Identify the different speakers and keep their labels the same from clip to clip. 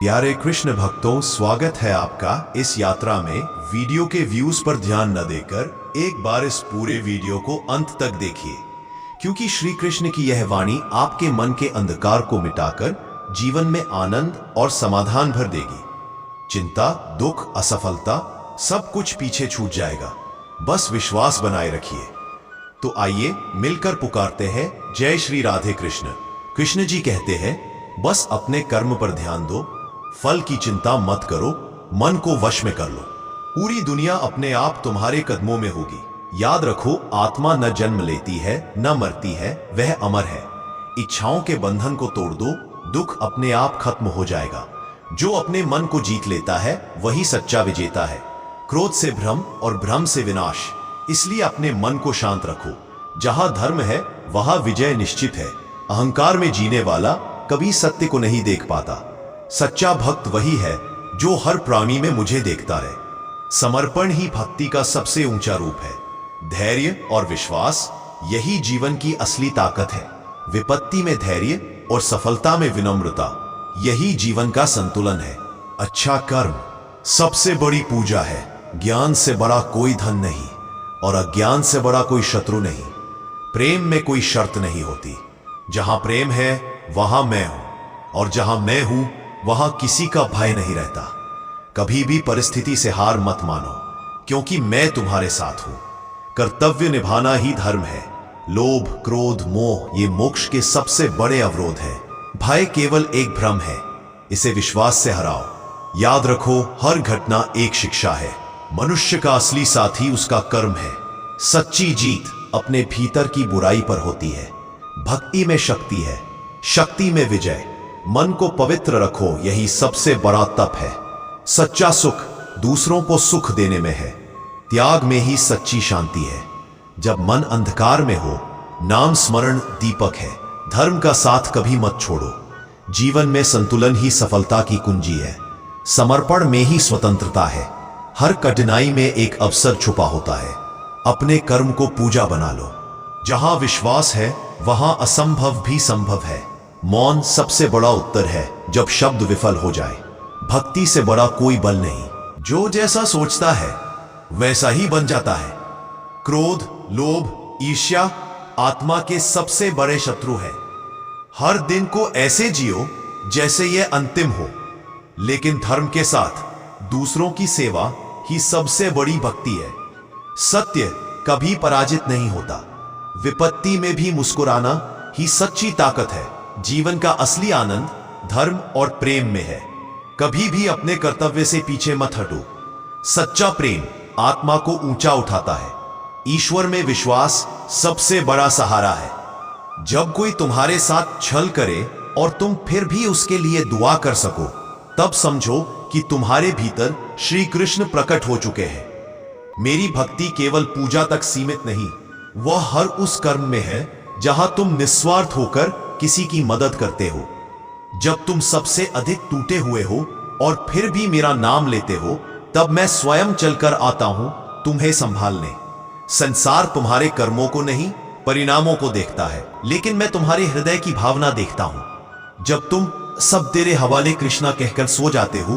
Speaker 1: प्यारे कृष्ण भक्तों, स्वागत है आपका इस यात्रा में। वीडियो के व्यूज पर ध्यान न देकर एक बार इस पूरे वीडियो को अंत तक देखिए, क्योंकि श्री कृष्ण की यह वाणी आपके मन के अंधकार को मिटाकर जीवन में आनंद और समाधान भर देगी। चिंता, दुख, असफलता सब कुछ पीछे छूट जाएगा। बस विश्वास बनाए रखिए। तो आइए मिलकर पुकारते हैं, जय श्री राधे कृष्ण। कृष्ण जी कहते हैं, बस अपने कर्म पर ध्यान दो, फल की चिंता मत करो, मन को वश में कर लो। पूरी दुनिया अपने आप तुम्हारे कदमों में होगी। याद रखो, आत्मा न जन्म लेती है न मरती है, वह अमर है। इच्छाओं के बंधन को तोड़ दो, दुख अपने आप खत्म हो जाएगा। जो अपने मन को जीत लेता है वही सच्चा विजेता है। क्रोध से भ्रम और भ्रम से विनाश, इसलिए अपने मन को शांत रखो। जहां धर्म है वहां विजय निश्चित है। अहंकार में जीने वाला कभी सत्य को नहीं देख पाता। सच्चा भक्त वही है जो हर प्राणी में मुझे देखता है। समर्पण ही भक्ति का सबसे ऊंचा रूप है। धैर्य और विश्वास, यही जीवन की असली ताकत है। विपत्ति में धैर्य और सफलता में विनम्रता, यही जीवन का संतुलन है। अच्छा कर्म सबसे बड़ी पूजा है। ज्ञान से बड़ा कोई धन नहीं और अज्ञान से बड़ा कोई शत्रु नहीं। प्रेम में कोई शर्त नहीं होती। जहां प्रेम है वहां मैं हूं, और जहां मैं हूं वहां किसी का भय नहीं रहता। कभी भी परिस्थिति से हार मत मानो, क्योंकि मैं तुम्हारे साथ हूं। कर्तव्य निभाना ही धर्म है। लोभ, क्रोध, मोह ये मोक्ष के सबसे बड़े अवरोध है। भय केवल एक भ्रम है, इसे विश्वास से हराओ। याद रखो, हर घटना एक शिक्षा है। मनुष्य का असली साथी उसका कर्म है। सच्ची जीत अपने भीतर की बुराई पर होती है। भक्ति में शक्ति है, शक्ति में विजय। मन को पवित्र रखो, यही सबसे बड़ा तप है। सच्चा सुख दूसरों को सुख देने में है। त्याग में ही सच्ची शांति है। जब मन अंधकार में हो, नाम स्मरण दीपक है। धर्म का साथ कभी मत छोड़ो। जीवन में संतुलन ही सफलता की कुंजी है। समर्पण में ही स्वतंत्रता है। हर कठिनाई में एक अवसर छुपा होता है। अपने कर्म को पूजा बना लो। जहां विश्वास है वहां असंभव भी संभव है। मौन सबसे बड़ा उत्तर है जब शब्द विफल हो जाए। भक्ति से बड़ा कोई बल नहीं। जो जैसा सोचता है वैसा ही बन जाता है। क्रोध, लोभ, ईर्ष्या आत्मा के सबसे बड़े शत्रु है। हर दिन को ऐसे जियो जैसे यह अंतिम हो, लेकिन धर्म के साथ दूसरों की सेवा ही सबसे बड़ी भक्ति है। सत्य कभी पराजित नहीं होता। विपत्ति में भी मुस्कुराना ही सच्ची ताकत है। जीवन का असली आनंद धर्म और प्रेम में है। कभी भी अपने कर्तव्य से पीछे मत हटो। सच्चा प्रेम आत्मा को ऊंचा उठाता है। ईश्वर में विश्वास सबसे बड़ा सहारा है। जब कोई तुम्हारे साथ छल करे और तुम फिर भी उसके लिए दुआ कर सको, तब समझो कि तुम्हारे भीतर श्री कृष्ण प्रकट हो चुके हैं। मेरी भक्ति केवल पूजा तक सीमित नहीं, वह हर उस कर्म में है जहां तुम निस्वार्थ होकर किसी की मदद करते हो। जब तुम सबसे अधिक टूटे हुए हो और फिर भी मेरा नाम लेते हो, तब मैं स्वयं चलकर आता हूं तुम्हें संभालने। संसार तुम्हारे कर्मों को नहीं, परिणामों को देखता है, लेकिन मैं तुम्हारे हृदय की भावना देखता हूं। जब तुम सब तेरे हवाले कृष्णा कहकर सो जाते हो,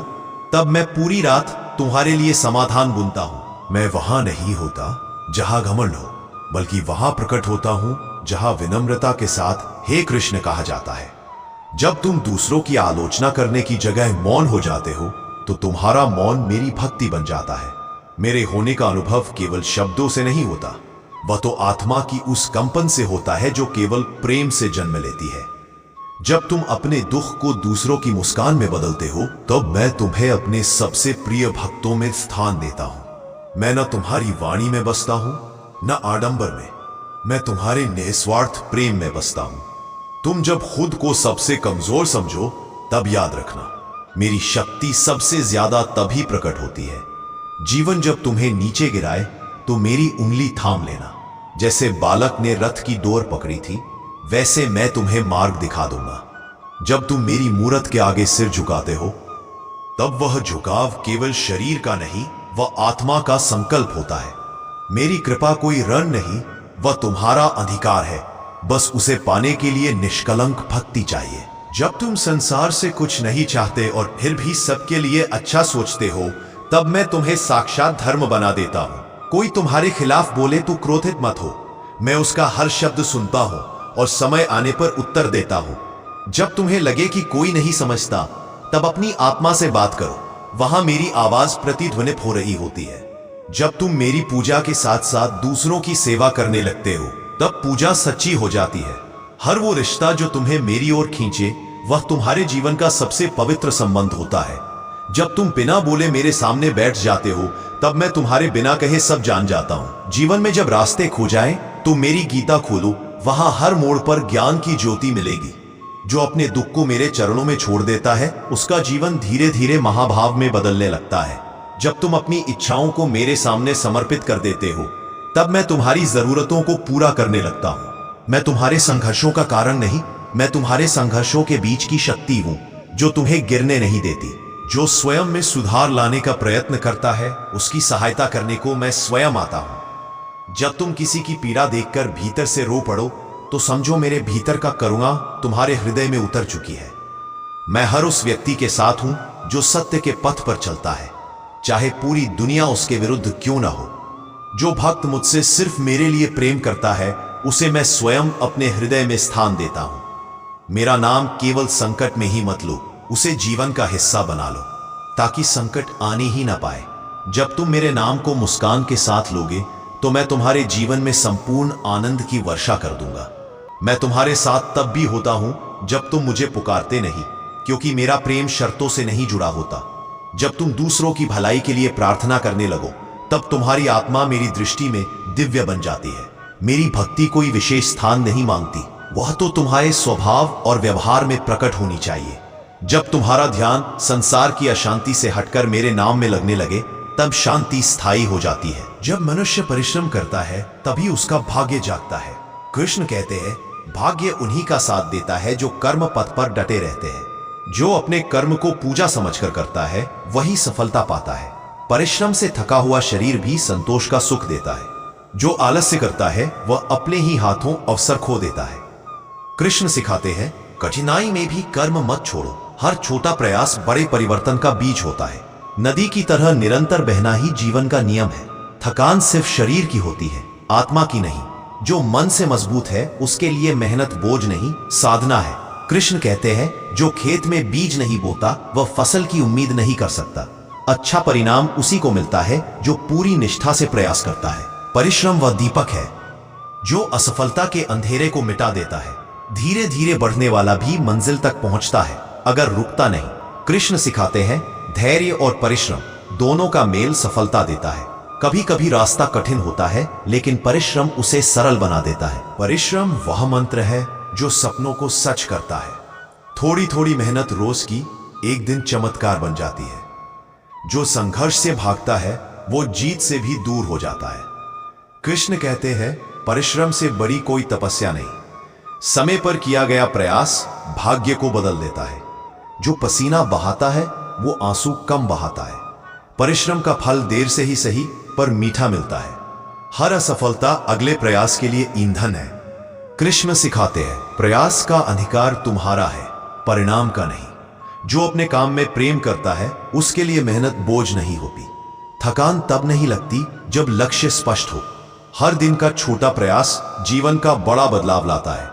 Speaker 1: तब मैं पूरी रात तुम्हारे लिए समाधान बुनता हूं। मैं वहां नहीं होता जहां घमंड हो, बल्कि वहां प्रकट होता हूं जहां विनम्रता के साथ हे कृष्ण कहा जाता है। जब तुम दूसरों की आलोचना करने की जगह मौन हो जाते हो, तो तुम्हारा मौन मेरी भक्ति बन जाता है। मेरे होने का अनुभव केवल शब्दों से नहीं होता, वह तो आत्मा की उस कंपन से होता है जो केवल प्रेम से जन्म लेती है। जब तुम अपने दुख को दूसरों की मुस्कान में बदलते हो, तब मैं तुम्हें अपने सबसे प्रिय भक्तों में स्थान देता हूं। मैं न तुम्हारी वाणी में बसता हूं न आडंबर में, मैं तुम्हारे निस्वार्थ प्रेम में बसता हूं। तुम जब खुद को सबसे कमजोर समझो, तब याद रखना, मेरी शक्ति सबसे ज्यादा तभी प्रकट होती है। जीवन जब तुम्हें नीचे गिराए तो मेरी उंगली थाम लेना। जैसे बालक ने रथ की डोर पकड़ी थी, वैसे मैं तुम्हें मार्ग दिखा दूंगा। जब तुम मेरी मूरत के आगे सिर झुकाते हो, तब वह झुकाव केवल शरीर का नहीं, वह आत्मा का संकल्प होता है। मेरी कृपा कोई रण नहीं, वह तुम्हारा अधिकार है। बस उसे पाने के लिए निष्कलंक भक्ति चाहिए। जब तुम संसार से कुछ नहीं चाहते और फिर भी सबके लिए अच्छा सोचते हो, तब मैं तुम्हें साक्षात धर्म बना देता हूं। कोई तुम्हारे खिलाफ बोले तो क्रोधित मत हो, मैं उसका हर शब्द सुनता हूं और समय आने पर उत्तर देता हूं। जब तुम्हें लगे कि कोई नहीं समझता, तब अपनी आत्मा से बात करो, वहां मेरी आवाज प्रतिध्वनित हो रही होती है। जब तुम मेरी पूजा के साथ साथ दूसरों की सेवा करने लगते हो, तब पूजा सच्ची हो जाती है। हर वो रिश्ता जो तुम्हें मेरी ओर खींचे, वह तुम्हारे जीवन का सबसे पवित्र संबंध होता है। जब तुम बिना बोले मेरे सामने बैठ जाते हो, तब मैं तुम्हारे बिना कहे सब जान जाता हूं। जीवन में जब रास्ते खो जाएं, तो मेरी गीता खोलो, वहां हर मोड़ पर ज्ञान की ज्योति मिलेगी। जो अपने दुख को मेरे चरणों में छोड़ देता है, उसका जीवन धीरे धीरे महाभाव में बदलने लगता है। जब तुम अपनी इच्छाओं को मेरे सामने समर्पित कर देते हो, तब मैं तुम्हारी जरूरतों को पूरा करने लगता हूं। मैं तुम्हारे संघर्षों का कारण नहीं, मैं तुम्हारे संघर्षों के बीच की शक्ति हूं, जो तुम्हें गिरने नहीं देती। जो स्वयं में सुधार लाने का प्रयत्न करता है, उसकी सहायता करने को मैं स्वयं आता हूं। जब तुम किसी की पीड़ा देखकर भीतर से रो पड़ो, तो समझो मेरे भीतर का करुणा तुम्हारे हृदय में उतर चुकी है। मैं हर उस व्यक्ति के साथ हूं जो सत्य के पथ पर चलता है, चाहे पूरी दुनिया उसके विरुद्ध क्यों ना हो। जो भक्त मुझसे सिर्फ मेरे लिए प्रेम करता है, उसे मैं स्वयं अपने हृदय में स्थान देता हूं। मेरा नाम केवल संकट में ही मत लो, उसे जीवन का हिस्सा बना लो, ताकि संकट आने ही ना पाए। जब तुम मेरे नाम को मुस्कान के साथ लोगे, तो मैं तुम्हारे जीवन में संपूर्ण आनंद की वर्षा कर दूंगा। मैं तुम्हारे साथ तब भी होता हूं जब तुम मुझे पुकारते नहीं, क्योंकि मेरा प्रेम शर्तों से नहीं जुड़ा होता। जब तुम दूसरों की भलाई के लिए प्रार्थना करने लगो, तब तुम्हारी आत्मा मेरी दृष्टि में दिव्य बन जाती है। मेरी भक्ति कोई विशेष स्थान नहीं मांगती, वह तो तुम्हारे स्वभाव और व्यवहार में प्रकट होनी चाहिए। जब तुम्हारा ध्यान संसार की अशांति से हटकर मेरे नाम में लगने लगे, तब शांति स्थायी हो जाती है। जब मनुष्य परिश्रम करता है, तभी उसका भाग्य जागता है। कृष्ण कहते हैं, भाग्य उन्हीं का साथ देता है जो कर्म पथ पर डटे रहते हैं। जो अपने कर्म को पूजा समझकर करता है, वही सफलता पाता है। परिश्रम से थका हुआ शरीर भी संतोष का सुख देता है। जो आलस्य करता है, वह अपने ही हाथों अवसर खो देता है। कृष्ण सिखाते हैं, कठिनाई में भी कर्म मत छोड़ो। हर छोटा प्रयास बड़े परिवर्तन का बीज होता है। नदी की तरह निरंतर बहना ही जीवन का नियम है। थकान सिर्फ शरीर की होती है, आत्मा की नहीं। जो मन से मजबूत है, उसके लिए मेहनत बोझ नहीं, साधना है। कृष्ण कहते हैं, जो खेत में बीज नहीं बोता, वह फसल की उम्मीद नहीं कर सकता। अच्छा परिणाम उसी को मिलता है जो पूरी निष्ठा से प्रयास करता है। परिश्रम वह दीपक है जो असफलता के अंधेरे को मिटा देता है। धीरे धीरे बढ़ने वाला भी मंजिल तक पहुंचता है, अगर रुकता नहीं। कृष्ण सिखाते हैं, धैर्य और परिश्रम दोनों का मेल सफलता देता है। कभी कभी रास्ता कठिन होता है, लेकिन परिश्रम उसे सरल बना देता है। परिश्रम वह मंत्र है जो सपनों को सच करता है। थोड़ी थोड़ी मेहनत रोज की एक दिन चमत्कार बन जाती है। जो संघर्ष से भागता है, वो जीत से भी दूर हो जाता है। कृष्ण कहते हैं, परिश्रम से बड़ी कोई तपस्या नहीं। समय पर किया गया प्रयास भाग्य को बदल देता है। जो पसीना बहाता है, वो आंसू कम बहाता है। परिश्रम का फल देर से ही सही, पर मीठा मिलता है। हर असफलता अगले प्रयास के लिए ईंधन है। कृष्ण सिखाते हैं, प्रयास का अधिकार तुम्हारा है, परिणाम का नहीं। जो अपने काम में प्रेम करता है, उसके लिए मेहनत बोझ नहीं होती। थकान तब नहीं लगती जब लक्ष्य स्पष्ट हो। हर दिन का छोटा प्रयास जीवन का बड़ा बदलाव लाता है।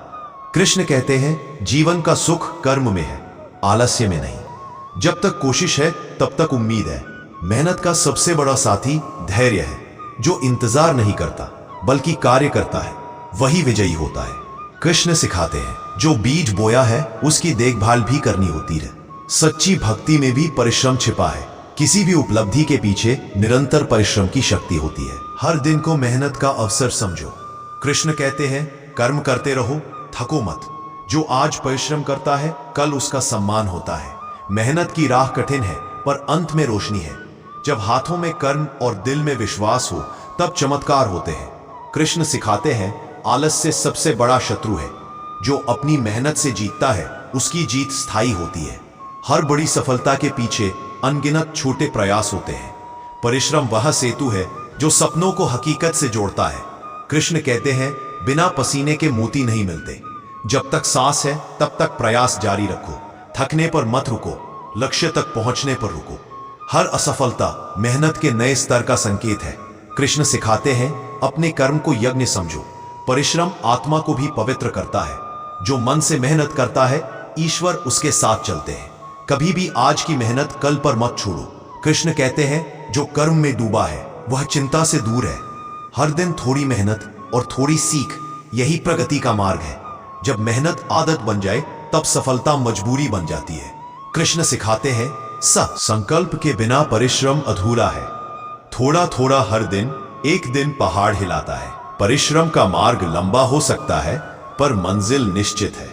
Speaker 1: कृष्ण कहते हैं, जीवन का सुख कर्म में है, आलस्य में नहीं। जब तक कोशिश है, तब तक उम्मीद है। मेहनत का सबसे बड़ा साथी धैर्य है। जो इंतजार नहीं करता, बल्कि कार्य करता है, वही विजयी होता है। कृष्ण सिखाते हैं, जो बीज बोया है, उसकी देखभाल भी करनी होती है। सच्ची भक्ति में भी परिश्रम छिपा है। किसी भी उपलब्धि के पीछे निरंतर परिश्रम की शक्ति होती है। हर दिन को मेहनत का अवसर समझो। कृष्ण कहते हैं, कर्म करते रहो, थको मत। जो आज परिश्रम करता है, कल उसका सम्मान होता है। मेहनत की राह कठिन है, पर अंत में रोशनी है। जब हाथों में कर्म और दिल में विश्वास हो, तब चमत्कार होते हैं। कृष्ण सिखाते हैं, आलस्य सबसे बड़ा शत्रु है। जो अपनी मेहनत से जीतता है, उसकी जीत स्थायी होती है। हर बड़ी सफलता के पीछे अनगिनत छोटे प्रयास होते हैं। परिश्रम वह सेतु है जो सपनों को हकीकत से जोड़ता है। कृष्ण कहते हैं, बिना पसीने के मोती नहीं मिलते। जब तक सांस है तब तक प्रयास जारी रखो, थकने पर मत रुको, लक्ष्य तक पहुंचने पर रुको। हर असफलता मेहनत के नए स्तर का संकेत है। कृष्ण सिखाते हैं अपने कर्म को यज्ञ समझो। परिश्रम आत्मा को भी पवित्र करता है। जो मन से मेहनत करता है ईश्वर उसके साथ चलते हैं। कभी भी आज की मेहनत कल पर मत छोड़ो। कृष्ण कहते हैं जो कर्म में डूबा है वह चिंता से दूर है। हर दिन थोड़ी मेहनत और थोड़ी सीख, यही प्रगति का मार्ग है। जब मेहनत आदत बन जाए तब सफलता मजबूरी बन जाती है। कृष्ण सिखाते हैं संकल्प के बिना परिश्रम अधूरा है। थोड़ा थोड़ा हर दिन एक दिन पहाड़ हिलाता है। परिश्रम का मार्ग लंबा हो सकता है पर मंजिल निश्चित है।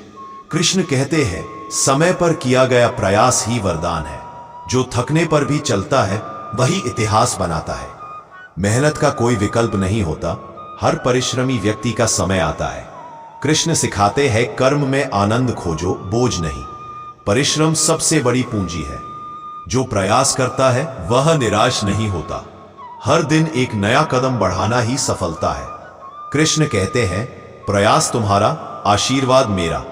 Speaker 1: कृष्ण कहते हैं समय पर किया गया प्रयास ही वरदान है। जो थकने पर भी चलता है वही इतिहास बनाता है। मेहनत का कोई विकल्प नहीं होता। हर परिश्रमी व्यक्ति का समय आता है। कृष्ण सिखाते हैं कर्म में आनंद खोजो, बोझ नहीं। परिश्रम सबसे बड़ी पूंजी है। जो प्रयास करता है वह निराश नहीं होता। हर दिन एक नया कदम बढ़ाना ही सफलता है। कृष्ण कहते हैं प्रयास तुम्हारा, आशीर्वाद मेरा।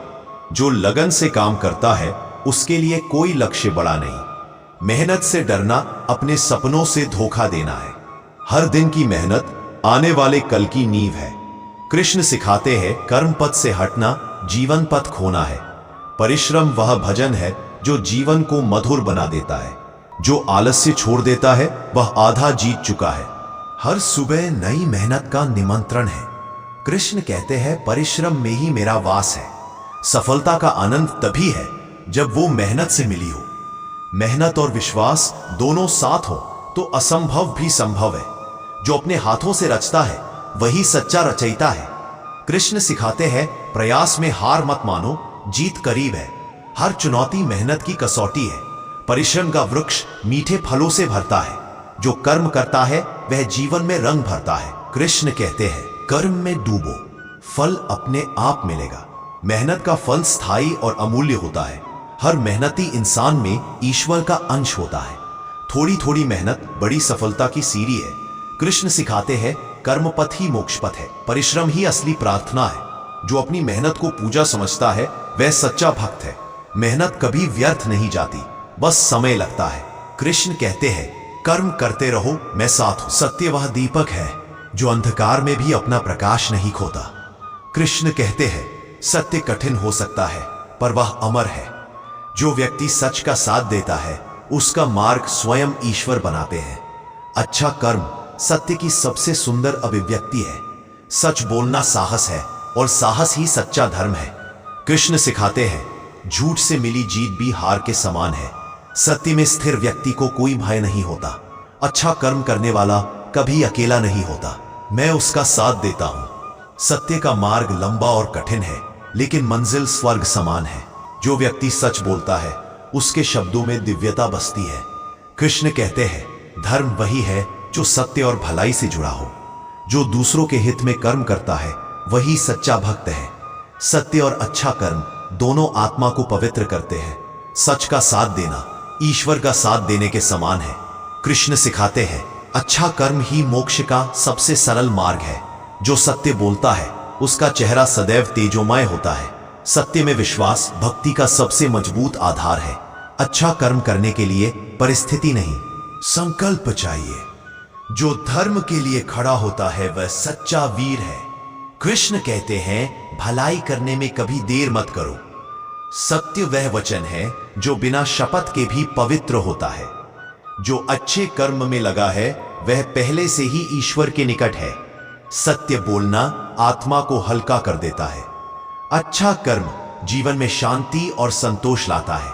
Speaker 1: जो लगन से काम करता है उसके लिए कोई लक्ष्य बड़ा नहीं। मेहनत से डरना अपने सपनों से धोखा देना है। हर दिन की मेहनत आने वाले कल की नींव है। कृष्ण सिखाते हैं कर्म पथ से हटना जीवन पथ खोना है। परिश्रम वह भजन है जो जीवन को मधुर बना देता है। जो आलस्य छोड़ देता है वह आधा जीत चुका है। हर सुबह नई मेहनत का निमंत्रण है। कृष्ण कहते हैं परिश्रम में ही मेरा वास है। सफलता का आनंद तभी है जब वो मेहनत से मिली हो। मेहनत और विश्वास दोनों साथ हो तो असंभव भी संभव है। जो अपने हाथों से रचता है वही सच्चा रचयिता है। कृष्ण सिखाते हैं प्रयास में हार मत मानो, जीत करीब है। हर चुनौती मेहनत की कसौटी है। परिश्रम का वृक्ष मीठे फलों से भरता है। जो कर्म करता है वह जीवन में रंग भरता है। कृष्ण कहते हैं कर्म में डूबो, फल अपने आप मिलेगा। मेहनत का फल स्थायी और अमूल्य होता है। हर मेहनती इंसान में ईश्वर का अंश होता है। थोड़ी थोड़ी मेहनत बड़ी सफलता की सीढ़ी है। कृष्ण सिखाते हैं कर्म पथ ही मोक्ष पथ है। परिश्रम ही असली प्रार्थना है। जो अपनी मेहनत को पूजा समझता है वह सच्चा भक्त है। मेहनत कभी व्यर्थ नहीं जाती, बस समय लगता है। कृष्ण कहते हैं कर्म करते रहो, मैं साथ हूं। सत्य वह दीपक है जो अंधकार में भी अपना प्रकाश नहीं खोता। कृष्ण कहते हैं सत्य कठिन हो सकता है पर वह अमर है। जो व्यक्ति सच का साथ देता है उसका मार्ग स्वयं ईश्वर बनाते हैं। अच्छा कर्म सत्य की सबसे सुंदर अभिव्यक्ति है। सच बोलना साहस है और साहस ही सच्चा धर्म है। कृष्ण सिखाते हैं झूठ से मिली जीत भी हार के समान है। सत्य में स्थिर व्यक्ति को कोई भय नहीं होता। अच्छा कर्म करने वाला कभी अकेला नहीं होता, मैं उसका साथ देता हूं। सत्य का मार्ग लंबा और कठिन है लेकिन मंजिल स्वर्ग समान है। जो व्यक्ति सच बोलता है उसके शब्दों में दिव्यता बसती है। कृष्ण कहते हैं धर्म वही है जो सत्य और भलाई से जुड़ा हो। जो दूसरों के हित में कर्म करता है वही सच्चा भक्त है। सत्य और अच्छा कर्म दोनों आत्मा को पवित्र करते हैं। सच का साथ देना ईश्वर का साथ देने के समान है। कृष्ण सिखाते हैं अच्छा कर्म ही मोक्ष का सबसे सरल मार्ग है। जो सत्य बोलता है उसका चेहरा सदैव तेजोमय होता है। सत्य में विश्वास भक्ति का सबसे मजबूत आधार है। अच्छा कर्म करने के लिए परिस्थिति नहीं, संकल्प चाहिए। जो धर्म के लिए खड़ा होता है वह सच्चा वीर है। कृष्ण कहते हैं भलाई करने में कभी देर मत करो। सत्य वह वचन है जो बिना शपथ के भी पवित्र होता है। जो अच्छे कर्म में लगा है वह पहले से ही ईश्वर के निकट है। सत्य बोलना आत्मा को हल्का कर देता है। अच्छा कर्म जीवन में शांति और संतोष लाता है।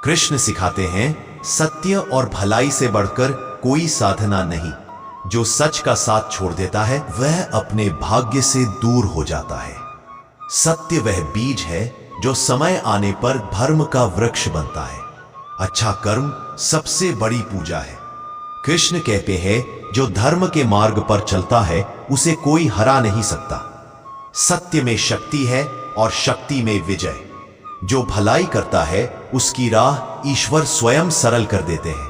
Speaker 1: कृष्ण सिखाते हैं सत्य और भलाई से बढ़कर कोई साधना नहीं। जो सच का साथ छोड़ देता है वह अपने भाग्य से दूर हो जाता है। सत्य वह बीज है जो समय आने पर धर्म का वृक्ष बनता है। अच्छा कर्म सबसे बड़ी पूजा है। कृष्ण कहते हैं जो धर्म के मार्ग पर चलता है उसे कोई हरा नहीं सकता। सत्य में शक्ति है और शक्ति में विजय। जो भलाई करता है उसकी राह ईश्वर स्वयं सरल कर देते हैं।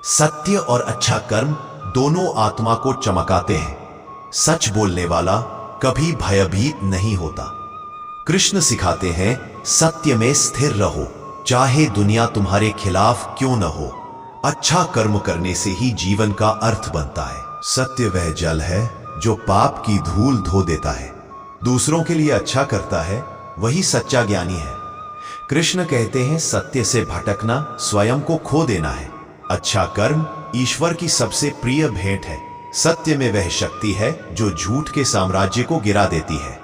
Speaker 1: सत्य और अच्छा कर्म दोनों आत्मा को चमकाते हैं। सच बोलने वाला कभी भयभीत नहीं होता। कृष्ण सिखाते हैं सत्य में स्थिर रहो, चाहे दुनिया तुम्हारे खिलाफ क्यों न हो। अच्छा कर्म करने से ही जीवन का अर्थ बनता है। सत्य वह जल है जो पाप की धूल धो देता है। दूसरों के लिए अच्छा करता है, वही सच्चा ज्ञानी है। कृष्ण कहते हैं सत्य से भटकना स्वयं को खो देना है। अच्छा कर्म ईश्वर की सबसे प्रिय भेंट है। सत्य में वह शक्ति है जो झूठ के साम्राज्य को गिरा देती है।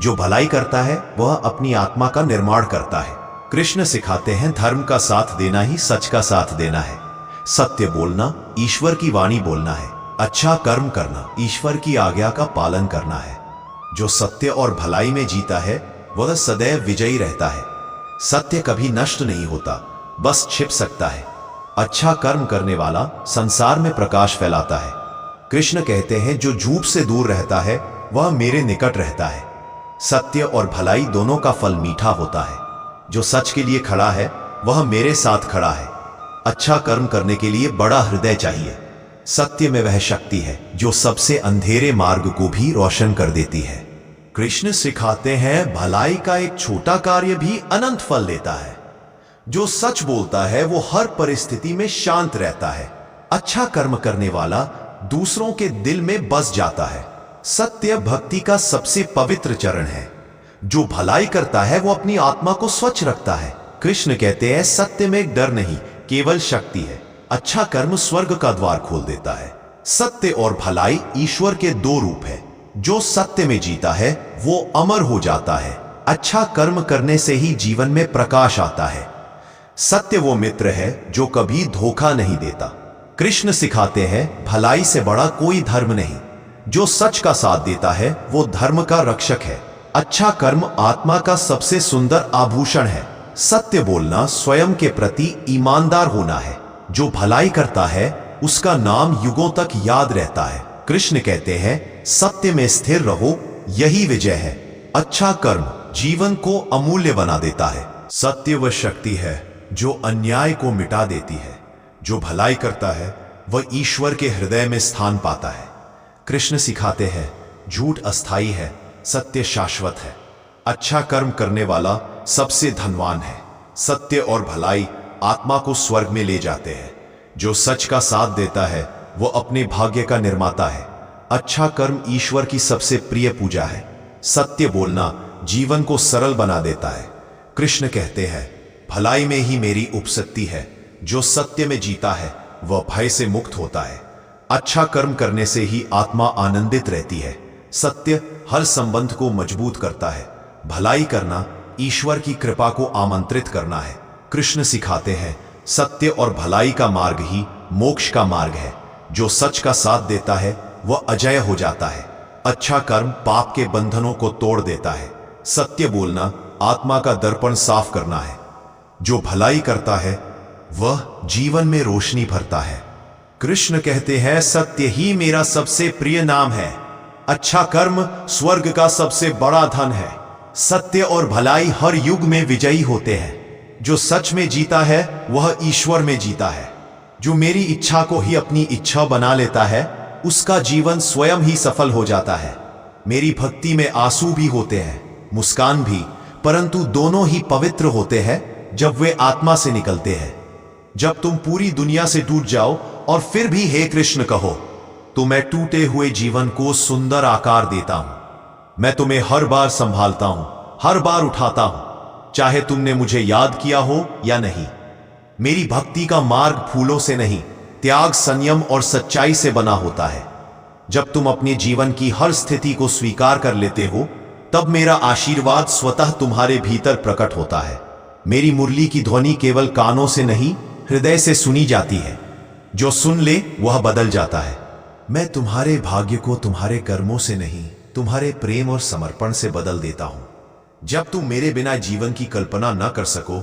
Speaker 1: जो भलाई करता है वह अपनी आत्मा का निर्माण करता है। कृष्ण सिखाते हैं धर्म का साथ देना ही सच का साथ देना है। सत्य बोलना ईश्वर की वाणी बोलना है। अच्छा कर्म करना ईश्वर की आज्ञा का पालन करना है। जो सत्य और भलाई में जीता है वह सदैव विजयी रहता है। सत्य कभी नष्ट नहीं होता, बस छिप सकता है। अच्छा कर्म करने वाला संसार में प्रकाश फैलाता है। कृष्ण कहते हैं जो झूठ से दूर रहता है वह मेरे निकट रहता है। सत्य और भलाई दोनों का फल मीठा होता है। जो सच के लिए खड़ा है वह मेरे साथ खड़ा है। अच्छा कर्म करने के लिए बड़ा हृदय चाहिए। सत्य में वह शक्ति है जो सबसे अंधेरे मार्ग को भी रोशन कर देती है। कृष्ण सिखाते हैं भलाई का एक छोटा कार्य भी अनंत फल देता है। जो सच बोलता है वो हर परिस्थिति में शांत रहता है। अच्छा कर्म करने वाला दूसरों के दिल में बस जाता है। सत्य भक्ति का सबसे पवित्र चरण है। जो भलाई करता है वो अपनी आत्मा को स्वच्छ रखता है। कृष्ण कहते हैं सत्य में डर नहीं, केवल शक्ति है। अच्छा कर्म स्वर्ग का द्वार खोल देता है। सत्य और भलाई ईश्वर के दो रूप है। जो सत्य में जीता है वो अमर हो जाता है। अच्छा कर्म करने से ही जीवन में प्रकाश आता है। सत्य वो मित्र है जो कभी धोखा नहीं देता। कृष्ण सिखाते हैं भलाई से बड़ा कोई धर्म नहीं। जो सच का साथ देता है वो धर्म का रक्षक है। अच्छा कर्म आत्मा का सबसे सुंदर आभूषण है। सत्य बोलना स्वयं के प्रति ईमानदार होना है। जो भलाई करता है उसका नाम युगों तक याद रहता है। कृष्ण कहते हैं सत्य में स्थिर रहो, यही विजय है। अच्छा कर्म जीवन को अमूल्य बना देता है। सत्य वह शक्ति है जो अन्याय को मिटा देती है। जो भलाई करता है वह ईश्वर के हृदय में स्थान पाता है। कृष्ण सिखाते हैं झूठ अस्थाई है, सत्य शाश्वत है। अच्छा कर्म करने वाला सबसे धनवान है। सत्य और भलाई आत्मा को स्वर्ग में ले जाते हैं। जो सच का साथ देता है वो अपने भाग्य का निर्माता है। अच्छा कर्म ईश्वर की सबसे प्रिय पूजा है। सत्य बोलना जीवन को सरल बना देता है। कृष्ण कहते हैं भलाई में ही मेरी उपसत्ति है। जो सत्य में जीता है वह भय से मुक्त होता है। अच्छा कर्म करने से ही आत्मा आनंदित रहती है। सत्य हर संबंध को मजबूत करता है। भलाई करना ईश्वर की कृपा को आमंत्रित करना है। कृष्ण सिखाते हैं सत्य और भलाई का मार्ग ही मोक्ष का मार्ग है। जो सच का साथ देता है वह अजय हो जाता है। अच्छा कर्म पाप के बंधनों को तोड़ देता है। सत्य बोलना आत्मा का दर्पण साफ करना है। जो भलाई करता है वह जीवन में रोशनी भरता है। कृष्ण कहते हैं सत्य ही मेरा सबसे प्रिय नाम है। अच्छा कर्म स्वर्ग का सबसे बड़ा धन है। सत्य और भलाई हर युग में विजयी होते हैं। जो सच में जीता है वह ईश्वर में जीता है। जो मेरी इच्छा को ही अपनी इच्छा बना लेता है उसका जीवन स्वयं ही सफल हो जाता है। मेरी भक्ति में आंसू भी होते हैं, मुस्कान भी, परंतु दोनों ही पवित्र होते हैं जब वे आत्मा से निकलते हैं। जब तुम पूरी दुनिया से टूट जाओ और फिर भी हे कृष्ण कहो तो मैं टूटे हुए जीवन को सुंदर आकार देता हूं। मैं तुम्हें हर बार संभालता हूं, हर बार उठाता हूं, चाहे तुमने मुझे याद किया हो या नहीं। मेरी भक्ति का मार्ग फूलों से नहीं, त्याग, संयम और सच्चाई से बना होता है। जब तुम अपने जीवन की हर स्थिति को स्वीकार कर लेते हो तब मेरा आशीर्वाद स्वतः तुम्हारे भीतर प्रकट होता है। मेरी मुरली की ध्वनि केवल कानों से नहीं हृदय से सुनी जाती है। जो सुन ले वह बदल जाता है। मैं तुम्हारे भाग्य को तुम्हारे कर्मों से नहीं तुम्हारे प्रेम और समर्पण से बदल देता हूं। जब तुम मेरे बिना जीवन की कल्पना न कर सको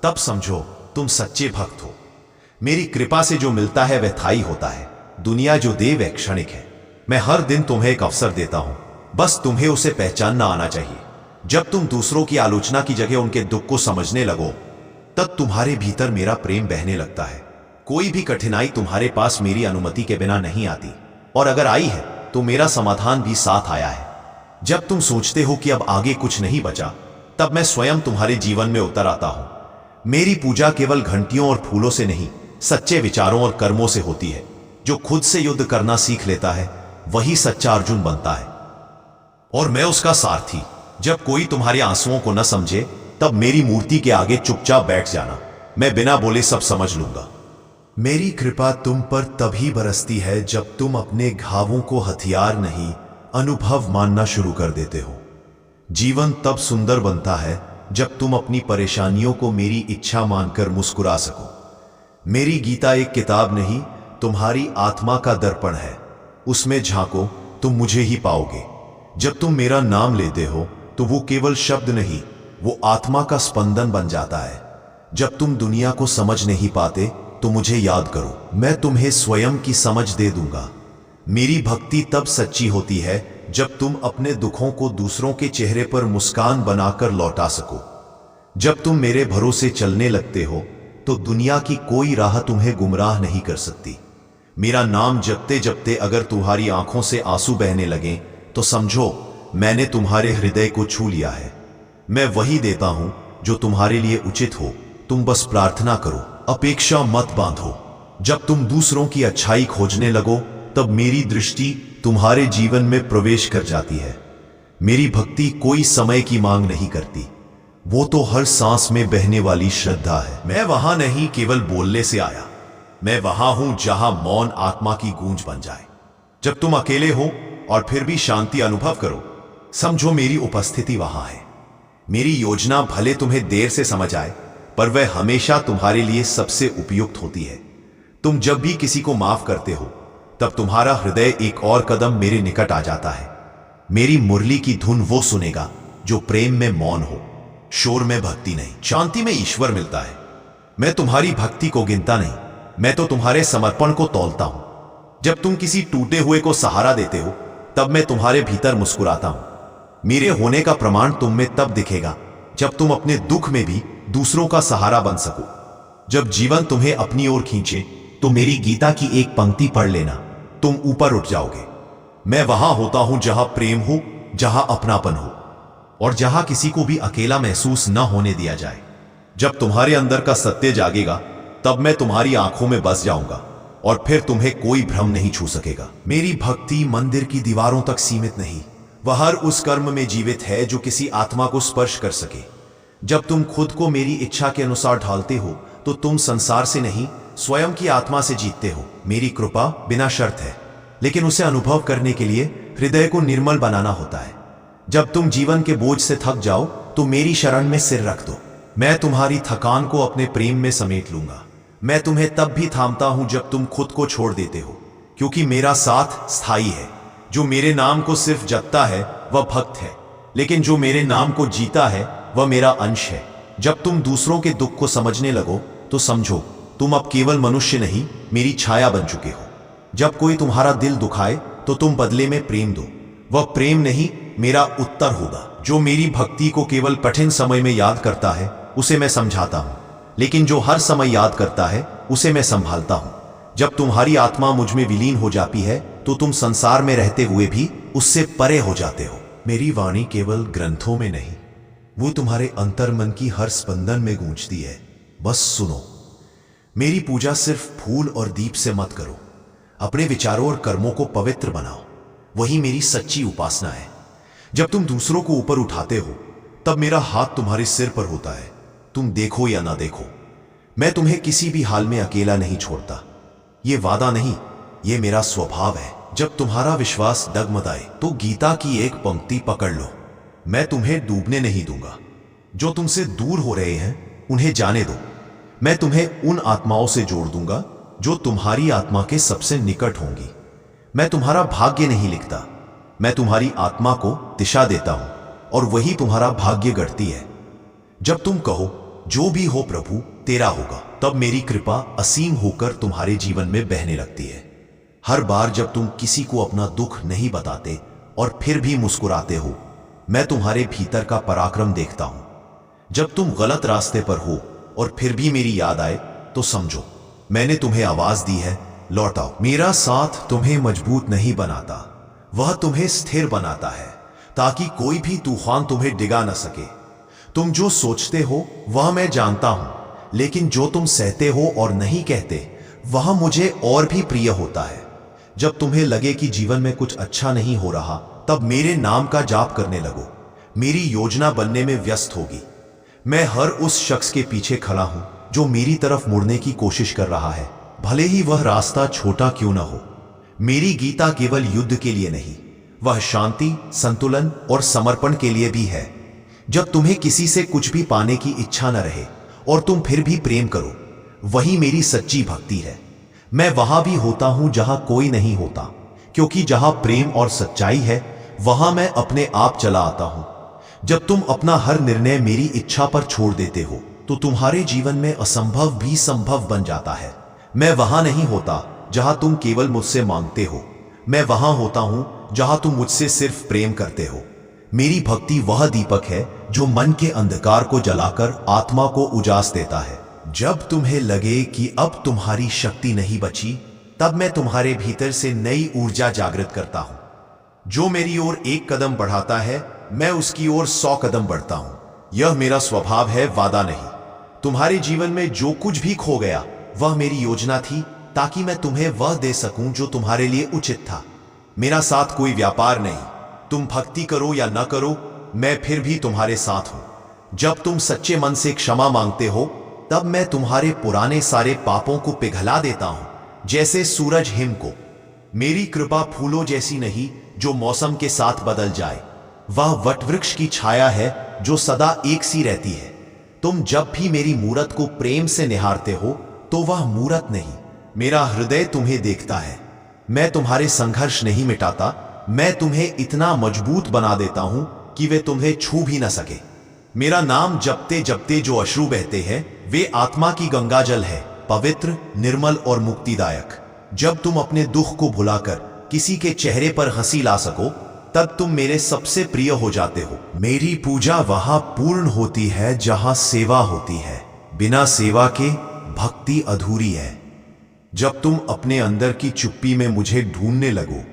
Speaker 1: तब समझो तुम सच्चे भक्त हो। मेरी कृपा से जो मिलता है वह थाई होता है। दुनिया जो दे वह क्षणिक है। मैं हर दिन तुम्हें एक अवसर देता हूं, बस तुम्हें उसे पहचानना आना चाहिए। जब तुम दूसरों की आलोचना की जगह उनके दुख को समझने लगो तब तुम्हारे भीतर मेरा प्रेम बहने लगता है। कोई भी कठिनाई तुम्हारे पास मेरी अनुमति के बिना नहीं आती, और अगर आई है तो मेरा समाधान भी साथ आया है। जब तुम सोचते हो कि अब आगे कुछ नहीं बचा तब मैं स्वयं तुम्हारे जीवन में उतर आता हूं। मेरी पूजा केवल घंटियों और फूलों से नहीं, सच्चे विचारों और कर्मों से होती है। जो खुद से युद्ध करना सीख लेता है वही सच्चा अर्जुन बनता है, और मैं उसका सारथी। जब कोई तुम्हारे आंसुओं को न समझे तब मेरी मूर्ति के आगे चुपचाप बैठ जाना, मैं बिना बोले सब समझ लूंगा। मेरी कृपा तुम पर तभी बरसती है जब तुम अपने घावों को हथियार नहीं, अनुभव मानना शुरू कर देते हो। जीवन तब सुंदर बनता है जब तुम अपनी परेशानियों को मेरी इच्छा मानकर मुस्कुरा सको। मेरी गीता एक किताब नहीं, तुम्हारी आत्मा का दर्पण है। उसमें झांको, तुम मुझे ही पाओगे। जब तुम मेरा नाम लेते हो तो वो केवल शब्द नहीं, वो आत्मा का स्पंदन बन जाता है। जब तुम दुनिया को समझ नहीं पाते तो मुझे याद करो, मैं तुम्हें स्वयं की समझ दे दूंगा। मेरी भक्ति तब सच्ची होती है जब तुम अपने दुखों को दूसरों के चेहरे पर मुस्कान बनाकर लौटा सको। जब तुम मेरे भरोसे चलने लगते हो तो दुनिया की कोई राह तुम्हें गुमराह नहीं कर सकती। मेरा नाम जपते जपते अगर तुम्हारी आंखों से आंसू बहने लगे तो समझो मैंने तुम्हारे हृदय को छू लिया है। मैं वही देता हूं जो तुम्हारे लिए उचित हो। तुम बस प्रार्थना करो, अपेक्षा मत बांधो। जब तुम दूसरों की अच्छाई खोजने लगो तब मेरी दृष्टि तुम्हारे जीवन में प्रवेश कर जाती है। मेरी भक्ति कोई समय की मांग नहीं करती, वो तो हर सांस में बहने वाली श्रद्धा है। मैं वहां नहीं केवल बोलने से आया, मैं वहां हूं जहां मौन आत्मा की गूंज बन जाए। जब तुम अकेले हो और फिर भी शांति अनुभव करो, समझो मेरी उपस्थिति वहां है। मेरी योजना भले तुम्हें देर से समझ आए, पर वह हमेशा तुम्हारे लिए सबसे उपयुक्त होती है। तुम जब भी किसी को माफ करते हो तब तुम्हारा हृदय एक और कदम मेरे निकट आ जाता है। मेरी मुरली की धुन वो सुनेगा जो प्रेम में मौन हो, शोर में भक्ति नहीं। शांति में ईश्वर मिलता है। मैं तुम्हारी भक्ति को गिनता नहीं, मैं तो तुम्हारे समर्पण को तौलता हूं। जब तुम किसी टूटे हुए को सहारा देते हो तब मैं तुम्हारे भीतर मुस्कुराता हूं। मेरे होने का प्रमाण तुम में तब दिखेगा जब तुम अपने दुख में भी दूसरों का सहारा बन सको। जब जीवन तुम्हें अपनी ओर खींचे तो मेरी गीता की एक पंक्ति पढ़ लेना, तुम ऊपर उठ जाओगे। मैं वहां होता हूं जहां प्रेम हो, जहां अपनापन हो, और जहां किसी को भी अकेला महसूस न होने दिया जाए। जब तुम्हारे अंदर का सत्य जागेगा तब मैं तुम्हारी आंखों में बस जाऊंगा और फिर तुम्हें कोई भ्रम नहीं छू सकेगा। मेरी भक्ति मंदिर की दीवारों तक सीमित नहीं, वह हर उस कर्म में जीवित है जो किसी आत्मा को स्पर्श कर सके। जब तुम खुद को मेरी इच्छा के अनुसार ढालते हो तो तुम संसार से नहीं, स्वयं की आत्मा से जीतते हो। मेरी कृपा बिना शर्त है, लेकिन उसे अनुभव करने के लिए हृदय को निर्मल बनाना होता है। जब तुम जीवन के बोझ से थक जाओ तो मेरी शरण में सिर रख दो, मैं तुम्हारी थकान को अपने प्रेम में समेट लूंगा। मैं तुम्हें तब भी थामता हूं जब तुम खुद को छोड़ देते हो, क्योंकि मेरा साथ स्थायी है। जो मेरे नाम को सिर्फ जपता है वह भक्त है, लेकिन जो मेरे नाम को जीता है वह मेरा अंश है। जब तुम दूसरों के दुख को समझने लगो तो समझो तुम अब केवल मनुष्य नहीं, मेरी छाया बन चुके हो। जब कोई तुम्हारा दिल दुखाए तो तुम बदले में प्रेम दो, वह प्रेम नहीं मेरा उत्तर होगा। जो मेरी भक्ति को केवल कठिन समय में याद करता है उसे मैं समझाता हूं, लेकिन जो हर समय याद करता है उसे मैं संभालता हूं। जब तुम्हारी आत्मा मुझ में विलीन हो जाती है तो तुम संसार में रहते हुए भी उससे परे हो जाते हो। मेरी वाणी केवल ग्रंथों में नहीं, वो तुम्हारे अंतर्मन की हर स्पंदन में गूंजती है। बस सुनो, मेरी पूजा सिर्फ फूल और दीप से मत करो, अपने विचारों और कर्मों को पवित्र बनाओ, वही मेरी सच्ची उपासना है। जब तुम दूसरों को ऊपर उठाते हो तब मेरा हाथ तुम्हारे सिर पर होता है। तुम देखो या ना देखो, मैं तुम्हें किसी भी हाल में अकेला नहीं छोड़ता। ये वादा नहीं, ये मेरा स्वभाव है। जब तुम्हारा विश्वास डगमगाए तो गीता की एक पंक्ति पकड़ लो, मैं तुम्हें डूबने नहीं दूंगा। जो तुमसे दूर हो रहे हैं उन्हें जाने दो, मैं तुम्हें उन आत्माओं से जोड़ दूंगा जो तुम्हारी आत्मा के सबसे निकट होंगी। मैं तुम्हारा भाग्य नहीं लिखता, मैं तुम्हारी आत्मा को दिशा देता हूं और वही तुम्हारा भाग्य गढ़ती है। जब तुम कहो जो भी हो प्रभु तेरा होगा, तब मेरी कृपा असीम होकर तुम्हारे जीवन में बहने लगती है। हर बार जब तुम किसी को अपना दुख नहीं बताते और फिर भी मुस्कुराते हो, मैं तुम्हारे भीतर का पराक्रम देखता हूं। जब तुम गलत रास्ते पर हो और फिर भी मेरी याद आए तो समझो मैंने तुम्हें आवाज दी है, लौट आओ। मेरा साथ तुम्हें मजबूत नहीं बनाता, वह तुम्हें स्थिर बनाता है, ताकि कोई भी तूफान तुम्हें डिगा न सके। तुम जो सोचते हो वह मैं जानता हूं, लेकिन जो तुम सहते हो और नहीं कहते वह मुझे और भी प्रिय होता है। जब तुम्हें लगे कि जीवन में कुछ अच्छा नहीं हो रहा, तब मेरे नाम का जाप करने लगो। मेरी योजना बनने में व्यस्त होगी। मैं हर उस शख्स के पीछे खड़ा हूं जो मेरी तरफ मुड़ने की कोशिश कर रहा है, भले ही वह रास्ता छोटा क्यों न हो। मेरी गीता केवल युद्ध के लिए नहीं, वह शांति, संतुलन और समर्पण के लिए भी है। जब तुम्हें किसी से कुछ भी पाने की इच्छा न रहे और तुम फिर भी प्रेम करो, वही मेरी सच्ची भक्ति है। मैं वहां भी होता हूं जहां कोई नहीं होता, क्योंकि जहां प्रेम और सच्चाई है वहां मैं अपने आप चला आता हूं। जब तुम अपना हर निर्णय मेरी इच्छा पर छोड़ देते हो, तो तुम्हारे जीवन में असंभव भी संभव बन जाता है। मैं वहां नहीं होता जहां तुम केवल मुझसे मांगते हो, मैं वहां होता हूं जहां तुम मुझसे सिर्फ प्रेम करते हो। मेरी भक्ति वह दीपक है जो मन के अंधकार को जलाकर आत्मा को उजास देता है। जब तुम्हें लगे कि अब तुम्हारी शक्ति नहीं बची, तब मैं तुम्हारे भीतर से नई ऊर्जा जागृत करता हूं। जो मेरी ओर एक कदम बढ़ाता है, मैं उसकी ओर 100 कदम बढ़ता हूं। यह मेरा स्वभाव है, वादा नहीं। तुम्हारे जीवन में जो कुछ भी खो गया वह मेरी योजना थी, ताकि मैं तुम्हें वह दे सकूं जो तुम्हारे लिए उचित था। मेरा साथ कोई व्यापार नहीं। तुम भक्ति करो या न करो, मैं फिर भी तुम्हारे साथ हूं। जब तुम सच्चे मन से क्षमा मांगते हो, तब मैं तुम्हारे पुराने सारे पापों को पिघला देता हूं, जैसे सूरज हिम को। मेरी कृपा फूलों जैसी नहीं जो मौसम के साथ बदल जाए। वह वटवृक्ष की छाया है जो सदा एक सी रहती है। तुम जब भी मेरी मूरत को प्रेम से निहारते हो, तो वह मूरत नहीं, मेरा हृदय तुम्हें देखता है। मैं तुम्हारे संघर्ष नहीं मिटाता, मैं तुम्हें इतना मजबूत बना देता हूं कि वे तुम्हें छू भी न सके। मेरा नाम जपते जपते जो अश्रु बहते हैं, वे आत्मा की गंगाजल है, पवित्र, निर्मल और मुक्तिदायक। जब तुम अपने दुख को भुलाकर किसी के चेहरे पर हंसी ला सको, तब तुम मेरे सबसे प्रिय हो जाते हो। मेरी पूजा वहां पूर्ण होती है जहां सेवा होती है। बिना सेवा के भक्ति अधूरी है। जब तुम अपने अंदर की चुप्पी में मुझे ढूंढने लगो,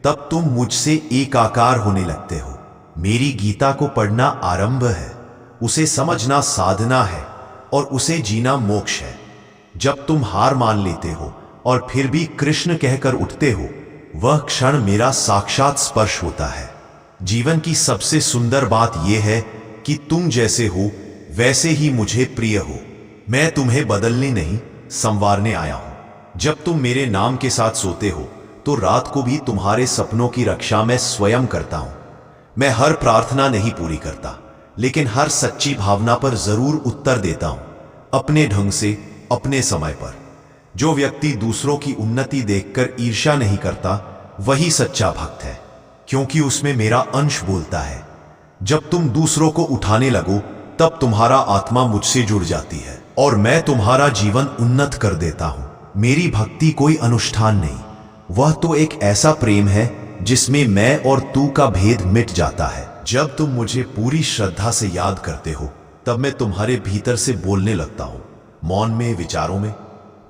Speaker 1: तब तुम मुझसे एकाकार होने लगते हो। मेरी गीता को पढ़ना आरंभ है, उसे समझना साधना है और उसे जीना मोक्ष है। जब तुम हार मान लेते हो और फिर भी कृष्ण कहकर उठते हो, वह क्षण मेरा साक्षात स्पर्श होता है। जीवन की सबसे सुंदर बात यह है कि तुम जैसे हो वैसे ही मुझे प्रिय हो। मैं तुम्हें बदलने नहीं, संवारने आया हूं। जब तुम मेरे नाम के साथ सोते हो, तो रात को भी तुम्हारे सपनों की रक्षा मैं स्वयं करता हूं। मैं हर प्रार्थना नहीं पूरी करता, लेकिन हर सच्ची भावना पर जरूर उत्तर देता हूं, अपने ढंग से, अपने समय पर। जो व्यक्ति दूसरों की उन्नति देखकर ईर्ष्या नहीं करता, वही सच्चा भक्त है, क्योंकि उसमें मेरा अंश बोलता है। जब तुम दूसरों को उठाने लगो, तब तुम्हारा आत्मा मुझसे जुड़ जाती है और मैं तुम्हारा जीवन उन्नत कर देता हूं। मेरी भक्ति कोई अनुष्ठान नहीं, वह तो एक ऐसा प्रेम है जिसमें मैं और तू का भेद मिट जाता है। जब तुम मुझे पूरी श्रद्धा से याद करते हो, तब मैं तुम्हारे भीतर से बोलने लगता हूं, मौन में, विचारों में।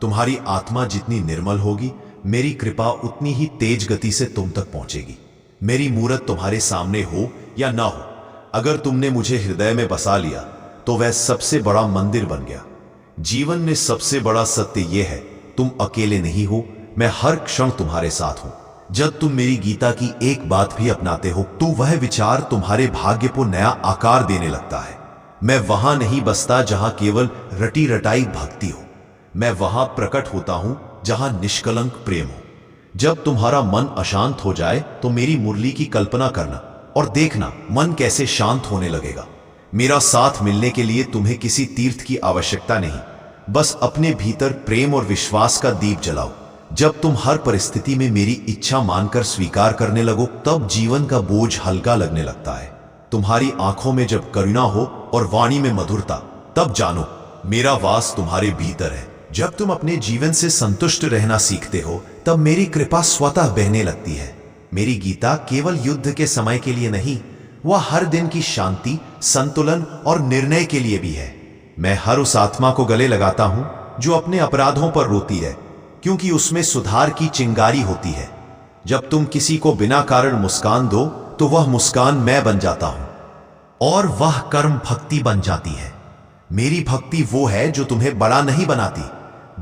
Speaker 1: तुम्हारी आत्मा जितनी निर्मल होगी, मेरी कृपा उतनी ही तेज गति से तुम तक पहुंचेगी। मेरी मूरत तुम्हारे सामने हो या ना हो, अगर तुमने मुझे हृदय में बसा लिया, तो वह सबसे बड़ा मंदिर बन गया। जीवन में सबसे बड़ा सत्य यह है, तुम अकेले नहीं हो, मैं हर क्षण तुम्हारे साथ हूं। जब तुम मेरी गीता की एक बात भी अपनाते हो, तो वह विचार तुम्हारे भाग्य को नया आकार देने लगता है। मैं वहां नहीं बसता जहां केवल रटी रटाई भक्ति हो, मैं वहां प्रकट होता हूं जहां निष्कलंक प्रेम हो। जब तुम्हारा मन अशांत हो जाए, तो मेरी मुरली की कल्पना करना और देखना मन कैसे शांत होने लगेगा। मेरा साथ मिलने के लिए तुम्हें किसी तीर्थ की आवश्यकता नहीं, बस अपने भीतर प्रेम और विश्वास का दीप जलाओ। जब तुम हर परिस्थिति में मेरी इच्छा मानकर स्वीकार करने लगो, तब जीवन का बोझ हल्का लगने लगता है। तुम्हारी आंखों में जब करुणा हो और वाणी में मधुरता, तब जानो मेरा वास तुम्हारे भीतर है। जब तुम अपने जीवन से संतुष्ट रहना सीखते हो, तब मेरी कृपा स्वतः बहने लगती है। मेरी गीता केवल युद्ध के समय के लिए नहीं, वह हर दिन की शांति, संतुलन और निर्णय के लिए भी है। मैं हर उस आत्मा को गले लगाता हूं जो अपने अपराधों पर रोती है, क्योंकि उसमें सुधार की चिंगारी होती है। जब तुम किसी को बिना कारण मुस्कान दो, तो वह मुस्कान मैं बन जाता हूं। और वह कर्म भक्ति बन जाती है। मेरी भक्ति वो है जो तुम्हें बड़ा नहीं बनाती,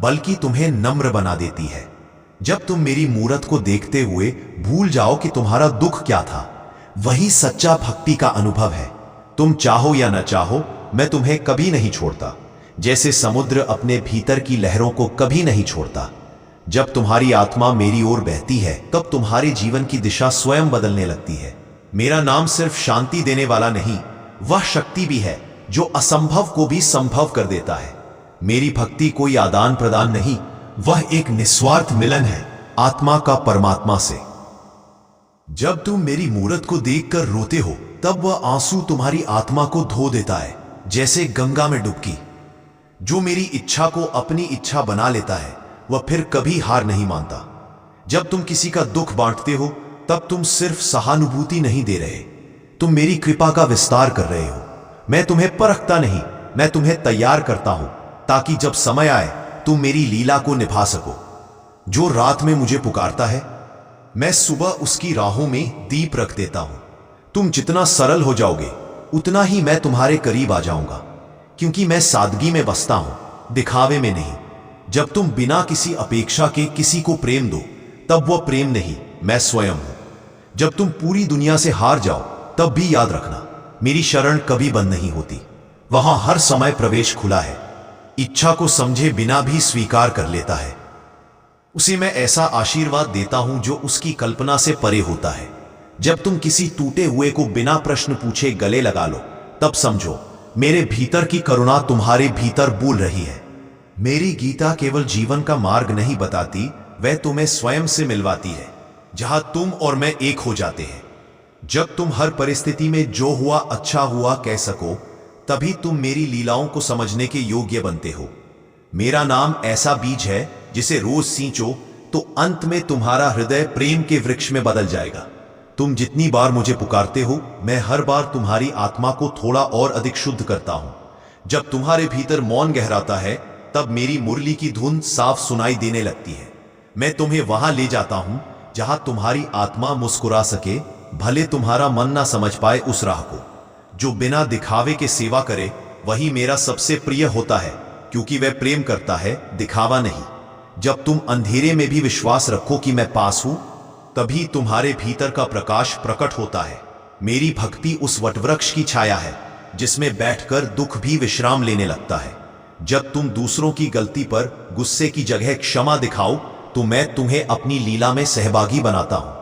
Speaker 1: बल्कि तुम्हें नम्र बना देती है। जब तुम मेरी मूरत को देखते हुए भूल जाओ कि तुम्हारा दुख क्या था, वही सच्चा भक्ति का अनुभव है। तुम चाहो या न चाहो, मैं तुम्हें कभी नहीं छोड़ता, जैसे समुद्र अपने भीतर की लहरों को कभी नहीं छोड़ता। जब तुम्हारी आत्मा मेरी ओर बहती है, तब तुम्हारे जीवन की दिशा स्वयं बदलने लगती है। मेरा नाम सिर्फ शांति देने वाला नहीं, वह शक्ति भी है जो असंभव को भी संभव कर देता है। मेरी भक्ति कोई आदान प्रदान नहीं, वह एक निस्वार्थ मिलन है आत्मा का परमात्मा से। जब तुम मेरी मूरत को देखकर रोते हो, तब वह आंसू तुम्हारी आत्मा को धो देता है, जैसे गंगा में डुबकी। जो मेरी इच्छा को अपनी इच्छा बना लेता है, वह फिर कभी हार नहीं मानता। जब तुम किसी का दुख बांटते हो, तब तुम सिर्फ सहानुभूति नहीं दे रहे, तुम मेरी कृपा का विस्तार कर रहे हो। मैं तुम्हें परखता नहीं, मैं तुम्हें तैयार करता हूं, ताकि जब समय आए तुम मेरी लीला को निभा सको। जो रात में मुझे पुकारता है, मैं सुबह उसकी राहों में दीप रख देता हूं। तुम जितना सरल हो जाओगे, उतना ही मैं तुम्हारे करीब आ जाऊंगा, क्योंकि मैं सादगी में बसता हूं, दिखावे में नहीं। जब तुम बिना किसी अपेक्षा के किसी को प्रेम दो, तब वह प्रेम नहीं, मैं स्वयं हूं। जब तुम पूरी दुनिया से हार जाओ, तब भी याद रखना, मेरी शरण कभी बंद नहीं होती। वहां हर समय प्रवेश खुला है, इच्छा को समझे बिना भी स्वीकार कर लेता है। उसे मैं ऐसा आशीर्वाद देता हूं जो उसकी कल्पना से परे होता है। जब तुम किसी टूटे हुए को बिना प्रश्न पूछे गले लगा लो, तब समझो मेरे भीतर की करुणा तुम्हारे भीतर बोल रही है। मेरी गीता केवल जीवन का मार्ग नहीं बताती, वह तुम्हें स्वयं से मिलवाती है, जहां तुम और मैं एक हो जाते हैं। जब तुम हर परिस्थिति में जो हुआ अच्छा हुआ कह सको, तभी तुम मेरी लीलाओं को समझने के योग्य बनते हो। मेरा नाम ऐसा बीज है जिसे रोज सींचो तो अंत में तुम्हारा हृदय प्रेम के वृक्ष में बदल जाएगा। तुम जितनी बार मुझे पुकारते हो, मैं हर बार तुम्हारी आत्मा को थोड़ा और अधिक शुद्ध करता हूं। जब तुम्हारे भीतर मौन गहराता है, तब मेरी मुरली की धुन साफ सुनाई देने लगती है। मैं तुम्हें वहां ले जाता हूं जहां तुम्हारी आत्मा मुस्कुरा सके, भले तुम्हारा मन ना समझ पाए उस राह को। जो बिना दिखावे के सेवा करे, वही मेरा सबसे प्रिय होता है, क्योंकि वह प्रेम करता है, दिखावा नहीं। जब तुम अंधेरे में भी विश्वास रखो कि मैं पास हूं, तभी तुम्हारे भीतर का प्रकाश प्रकट होता है। मेरी भक्ति उस वटवृक्ष की छाया है जिसमें बैठकर दुख भी विश्राम लेने लगता है। जब तुम दूसरों की गलती पर गुस्से की जगह क्षमा दिखाओ, तो मैं तुम्हें अपनी लीला में सहभागी बनाता हूं।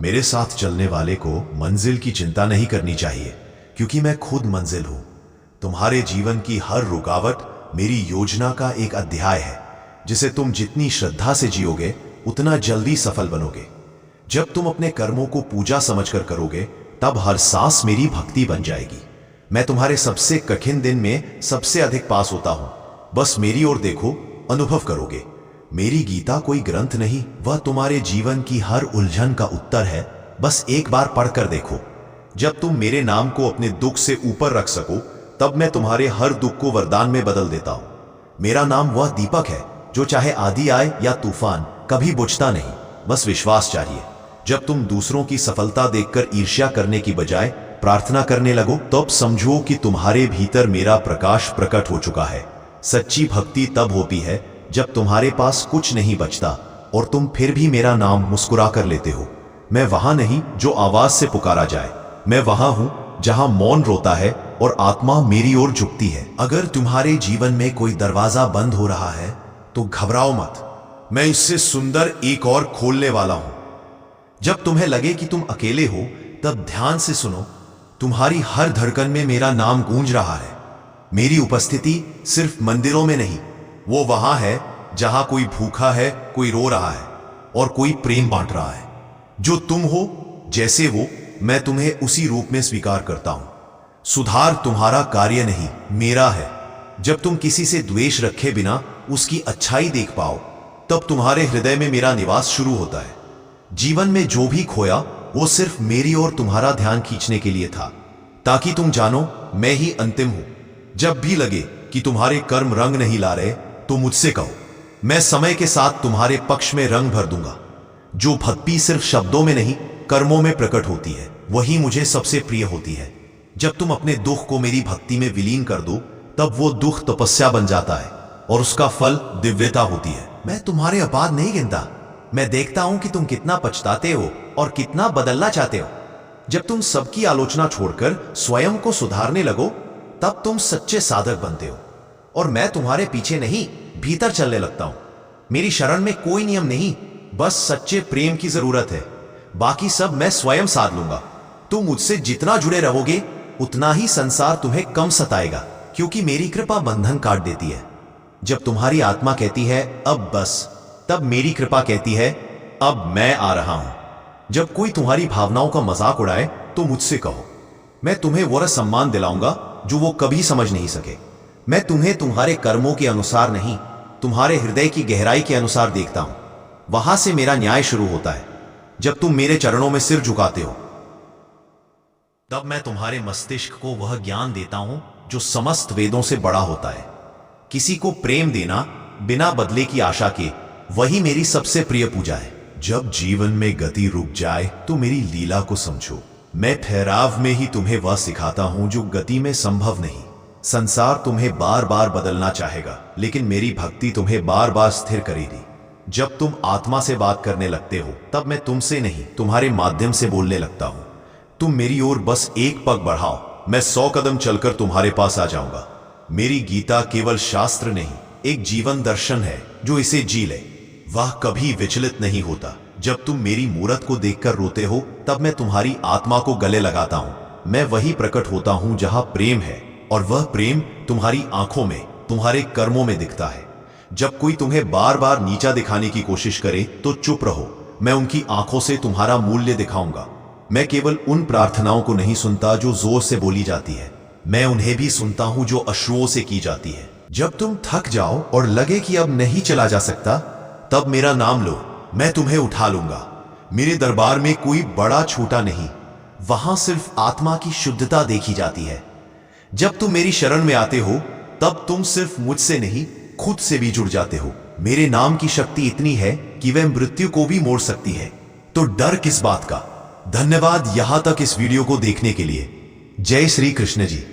Speaker 1: मेरे साथ चलने वाले को मंजिल की चिंता नहीं करनी चाहिए, क्योंकि मैं खुद मंजिल हूं। तुम्हारे जीवन की हर रुकावट मेरी योजना का एक अध्याय है, जिसे तुम जितनी श्रद्धा से जियोगे, उतना जल्दी सफल बनोगे। जब तुम अपने कर्मों को पूजा समझकर करोगे, तब हर सांस मेरी भक्ति बन जाएगी। मैं तुम्हारे सबसे कठिन दिन में सबसे अधिक पास होता हूं। बस मेरी ओर देखो, अनुभव करोगे। मेरी गीता कोई ग्रंथ नहीं, वह तुम्हारे जीवन की हर उलझन का उत्तर है। बस एक बार पढ़कर देखो। जब तुम मेरे नाम को अपने दुख से ऊपर रख सको, तब मैं तुम्हारे हर दुख को वरदान में बदल देता हूं। मेरा नाम वह दीपक है जो चाहे आंधी आए या तूफान, कभी बुझता नहीं। बस विश्वास चाहिए। जब तुम दूसरों की सफलता देखकर ईर्ष्या करने की बजाय प्रार्थना करने लगो, तब समझो कि तुम्हारे भीतर मेरा प्रकाश प्रकट हो चुका है। सच्ची भक्ति तब होती है जब तुम्हारे पास कुछ नहीं बचता और तुम फिर भी मेरा नाम मुस्कुरा कर लेते हो। मैं वहां नहीं जो आवाज से पुकारा जाए, मैं वहां हूं जहां मौन रोता है और आत्मा मेरी ओर झुकती है। अगर तुम्हारे जीवन में कोई दरवाजा बंद हो रहा है, तो घबराओ मत, मैं इससे सुंदर एक और खोलने वाला हूं। जब तुम्हें लगे कि तुम अकेले हो, तब ध्यान से सुनो। तुम्हारी हर धड़कन में मेरा नाम गूंज रहा है। मेरी उपस्थिति सिर्फ मंदिरों में नहीं, वो वहां है जहां कोई भूखा है, कोई रो रहा है और कोई प्रेम बांट रहा है। जो तुम हो, जैसे वो, मैं तुम्हें उसी रूप में स्वीकार करता हूं। सुधार तुम्हारा कार्य नहीं, मेरा है। जब तुम किसी से द्वेष रखे बिना उसकी अच्छाई देख पाओ, तब तुम्हारे हृदय में मेरा निवास शुरू होता है। जीवन में जो भी खोया, वो सिर्फ मेरी और तुम्हारा ध्यान खींचने के लिए था, ताकि तुम जानो मैं ही अंतिम हूं। जब भी लगे कि तुम्हारे कर्म रंग नहीं ला रहे, तो मुझसे कहो, मैं समय के साथ तुम्हारे पक्ष में रंग भर दूंगा। जो भक्ति सिर्फ शब्दों में नहीं, कर्मों में प्रकट होती है, वही मुझे सबसे प्रिय होती है। जब तुम अपने दुख को मेरी भक्ति में विलीन कर दो, तब वो दुख तपस्या बन जाता है और उसका फल दिव्यता होती है। मैं तुम्हारे अपराध नहीं गिनता, मैं देखता हूं कि तुम कितना पछताते हो और कितना बदलना चाहते हो। जब तुम सबकी आलोचना छोड़कर स्वयं को सुधारने लगो, तब तुम सच्चे साधक बनते हो और मैं तुम्हारे पीछे नहीं, भीतर चलने लगता हूं। मेरी शरण में कोई नियम नहीं, बस सच्चे प्रेम की जरूरत है। बाकी सब मैं स्वयं साध लूंगा। तुम मुझसे जितना जुड़े रहोगे, उतना ही संसार तुम्हें कम सताएगा, क्योंकि मेरी कृपा बंधन काट देती है। जब तुम्हारी आत्मा कहती है अब बस, तब मेरी कृपा कहती है अब मैं आ रहा हूं। जब कोई तुम्हारी भावनाओं का मजाक उड़ाए तो मुझसे कहो, मैं तुम्हें वह सम्मान दिलाऊंगा जो वो कभी समझ नहीं सके। मैं तुम्हें तुम्हारे कर्मों के अनुसार नहीं, तुम्हारे हृदय की गहराई के अनुसार देखता हूं। वहां से मेरा न्याय शुरू होता है। जब तुम मेरे चरणों में सिर झुकाते हो, तब मैं तुम्हारे मस्तिष्क को वह ज्ञान देता हूं जो समस्त वेदों से बड़ा होता है। किसी को प्रेम देना बिना बदले की आशा के, वही मेरी सबसे प्रिय पूजा है। जब जीवन में गति रुक जाए तो मेरी लीला को समझो। मैं ठहराव में ही तुम्हें वह सिखाता हूं जो गति में संभव नहीं। संसार तुम्हें बार बार बदलना चाहेगा, लेकिन मेरी भक्ति तुम्हें बार बार स्थिर करेगी। जब तुम आत्मा से बात करने लगते हो, तब मैं तुमसे नहीं, तुम्हारे माध्यम से बोलने लगता हूं। तुम मेरी ओर बस एक पग बढ़ाओ, मैं 100 कदम चलकर तुम्हारे पास आ जाऊंगा। मेरी गीता केवल शास्त्र नहीं, एक जीवन दर्शन है जो इसे जी ले। वह कभी विचलित नहीं होता। जब तुम मेरी मूरत को देखकर रोते हो, तब मैं तुम्हारी आत्मा को गले लगाता हूं। मैं वही प्रकट होता हूं जहां प्रेम है, और वह प्रेम तुम्हारी आंखों में, तुम्हारे कर्मों में दिखता है। जब कोई तुम्हें बार बार नीचा दिखाने की कोशिश करे तो चुप रहो, मैं उनकी आंखों से तुम्हारा मूल्य दिखाऊंगा। मैं केवल उन प्रार्थनाओं को नहीं सुनता जो जोर से बोली जाती है, मैं उन्हें भी सुनता हूं जो अश्रुओं से की जाती है। जब तुम थक जाओ और लगे कि अब नहीं चला जा सकता, तब मेरा नाम लो, मैं तुम्हें उठा लूंगा। मेरे दरबार में कोई बड़ा छोटा नहीं, वहां सिर्फ आत्मा की शुद्धता देखी जाती है। जब तुम मेरी शरण में आते हो, तब तुम सिर्फ मुझसे नहीं, खुद से भी जुड़ जाते हो। मेरे नाम की शक्ति इतनी है कि वह मृत्यु को भी मोड़ सकती है, तो डर किस बात का। धन्यवाद यहां तक इस वीडियो को देखने के लिए। जय श्री कृष्ण जी।